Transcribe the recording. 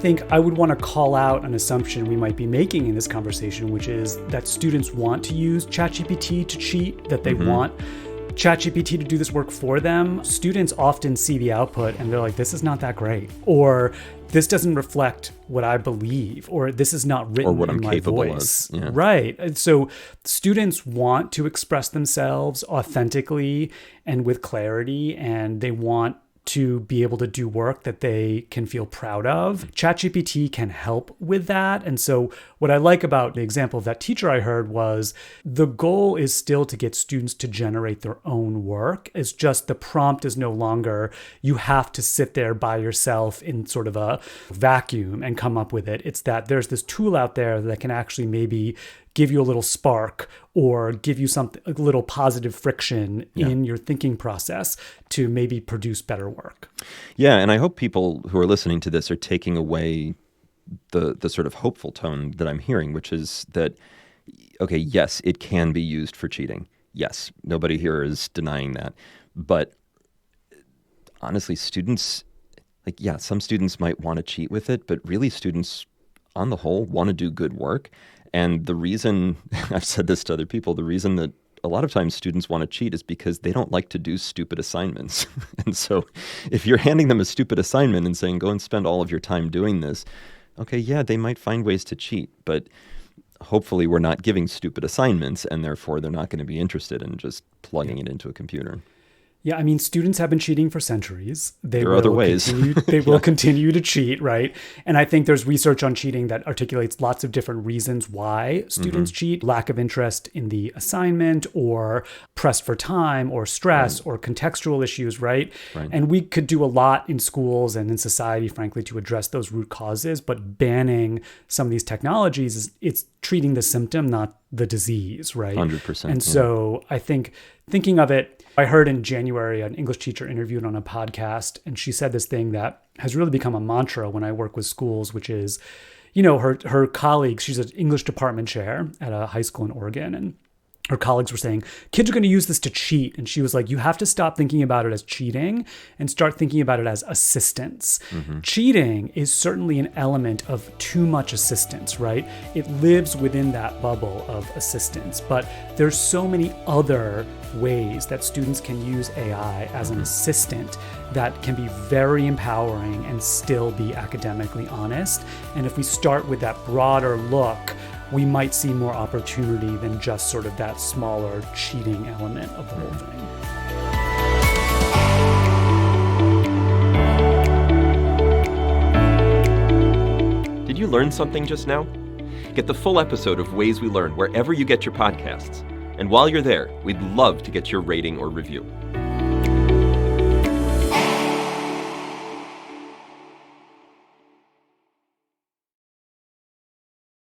think I would want to call out an assumption we might be making in this conversation, which is that students want to use ChatGPT to cheat, that they want ChatGPT to do this work for them. Students often see the output and they're like, this is not that great, or this doesn't reflect what I believe, or this is not written or what I'm in my capable voice. of. Yeah. Right. And so students want to express themselves authentically and with clarity, and they want to be able to do work that they can feel proud of. ChatGPT can help with that. And so what I like about the example of that teacher I heard was the goal is still to get students to generate their own work. It's just the prompt is no longer you have to sit there by yourself in sort of a vacuum and come up with it. It's that there's this tool out there that can actually maybe give you a little spark or give you something, a little positive friction in your thinking process to maybe produce better work. Yeah, and I hope people who are listening to this are taking away the sort of hopeful tone that I'm hearing, which is that, okay, yes, it can be used for cheating. Yes, nobody here is denying that. But honestly, students, some students might want to cheat with it, but really students, on the whole, want to do good work. And the reason, I've said this to other people, the reason that a lot of times students want to cheat is because they don't like to do stupid assignments. And so if you're handing them a stupid assignment and saying, go and spend all of your time doing this, okay, yeah, they might find ways to cheat, but hopefully we're not giving stupid assignments, and therefore they're not going to be interested in just plugging it into a computer. Yeah, I mean, students have been cheating for centuries. There are other ways. They will continue to cheat, right? And I think there's research on cheating that articulates lots of different reasons why students cheat. Lack of interest in the assignment, or pressed for time, or stress, or contextual issues, right? And we could do a lot in schools and in society, frankly, to address those root causes. But banning some of these technologies, it's treating the symptom, not the disease, right? 100%. And so I think thinking of it, I heard in January an English teacher interviewed on a podcast, and she said this thing that has really become a mantra when I work with schools, which is, her colleagues, she's an English department chair at a high school in Oregon, and her colleagues were saying, kids are going to use this to cheat. And she was like, you have to stop thinking about it as cheating and start thinking about it as assistance. Cheating is certainly an element of too much assistance, right? It lives within that bubble of assistance. But there's so many other ways that students can use AI as an assistant that can be very empowering and still be academically honest. And if we start with that broader look, we might see more opportunity than just sort of that smaller cheating element of the whole thing. Did you learn something just now? Get the full episode of Ways We Learn wherever you get your podcasts. And while you're there, we'd love to get your rating or review.